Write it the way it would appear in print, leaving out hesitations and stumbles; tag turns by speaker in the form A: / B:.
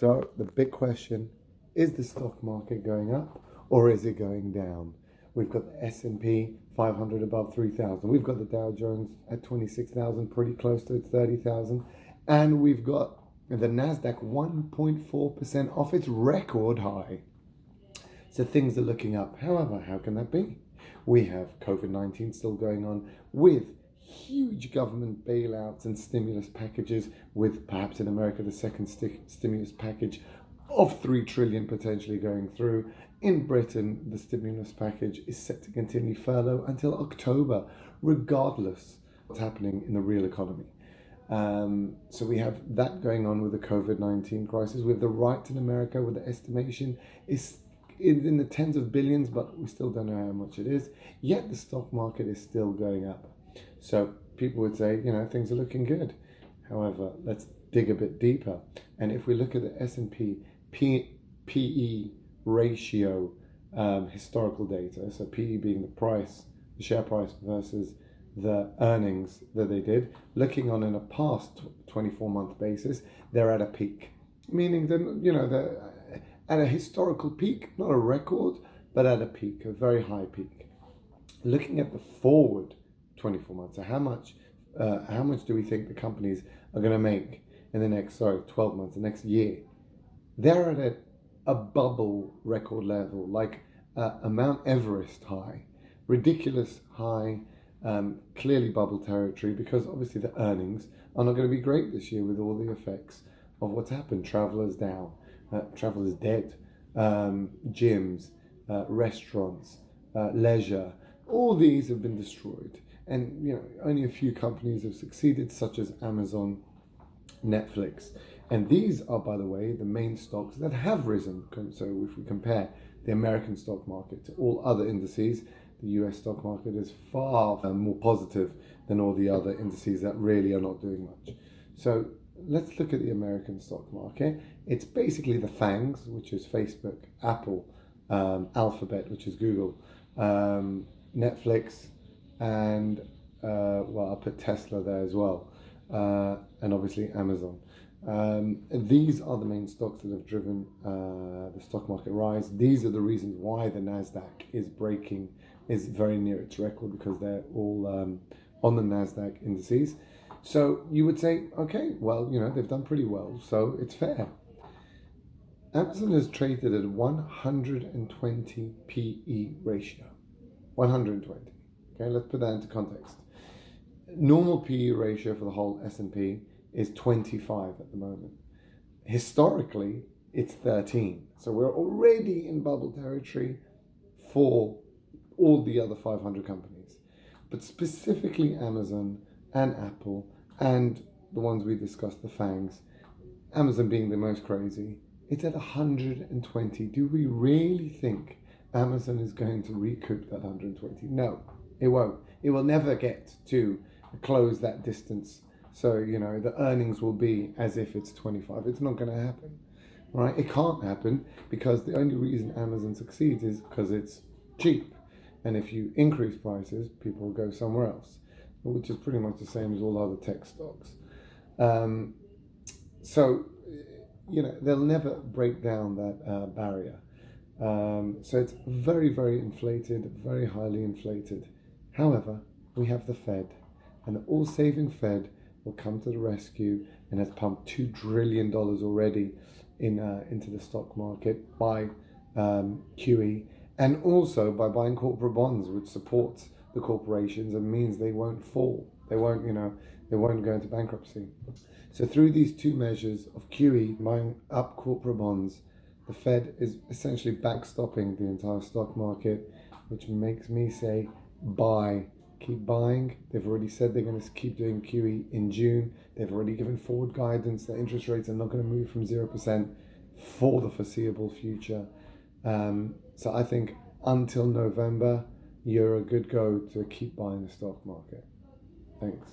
A: So the big question, is the stock market going up or is it going down? We've got the S&P 500 above 3,000. We've got the Dow Jones at 26,000, pretty close to its 30,000. And we've got the Nasdaq 1.4% off its record high. So things are looking up. However, how can that be? We have COVID-19 still going on with huge government bailouts and stimulus packages, with perhaps in America the second stimulus package of 3 trillion potentially going through. In Britain, the stimulus package is set to continue furlough until October, regardless of what's happening in the real economy. So we have that going on with the COVID-19 crisis. We have the right in America, where the estimation is in the tens of billions, but we still don't know how much it is. Yet the stock market is still going up. So people would say, things are looking good. However, let's dig a bit deeper. And if we look at the S&P PE ratio historical data, so PE being the share price versus the earnings that they did, looking on in a past 24-month basis, they're at a peak. Meaning that, they're at a historical peak, not a record, but at a peak, a very high peak. Looking at the forward 24 months, so how much do we think the companies are going to make in the next 12 months, the next year? They're at a bubble record level, like a Mount Everest high, ridiculous high, clearly bubble territory, because obviously the earnings are not going to be great this year with all the effects of what's happened. Travelers down, travelers dead, gyms, restaurants, leisure, all these have been destroyed. And only a few companies have succeeded, such as Amazon, Netflix. And these are, by the way, the main stocks that have risen. So if we compare the American stock market to all other indices, the US stock market is far more positive than all the other indices that really are not doing much. So let's look at the American stock market. It's basically the FANGs, which is Facebook, Apple, Alphabet, which is Google, Netflix, and I'll put Tesla there as well, and obviously Amazon. These are the main stocks that have driven the stock market rise. These are the reasons why the Nasdaq is very near its record, because they're all on the Nasdaq indices. So you would say, okay, well, they've done pretty well, so it's fair. Amazon is traded at 120 PE ratio. 120. Okay, let's put that into context. Normal PE ratio for the whole S&P is 25 at the moment. Historically, it's 13. So we're already in bubble territory for all the other 500 companies. But specifically Amazon and Apple and the ones we discussed, the FANGs, Amazon being the most crazy, it's at 120. Do we really think Amazon is going to recoup that 120? No, it won't. It will never get to close that distance. So, the earnings will be as if it's 25. It's not going to happen, right? It can't happen, because the only reason Amazon succeeds is because it's cheap. And if you increase prices, people will go somewhere else, which is pretty much the same as all other tech stocks. So, they'll never break down that barrier. So it's very, very inflated, very highly inflated. However, we have the Fed, and the all-saving Fed will come to the rescue and has pumped $2 trillion already into the stock market by QE, and also by buying corporate bonds, which supports the corporations and means they won't fall. They won't go into bankruptcy. So through these two measures of QE, buying up corporate bonds, the Fed is essentially backstopping the entire stock market, which makes me say buy. Keep buying. They've already said they're going to keep doing QE in June. They've already given forward guidance that interest rates are not going to move from 0% for the foreseeable future. So I think until November, you're a good go to keep buying the stock market. Thanks.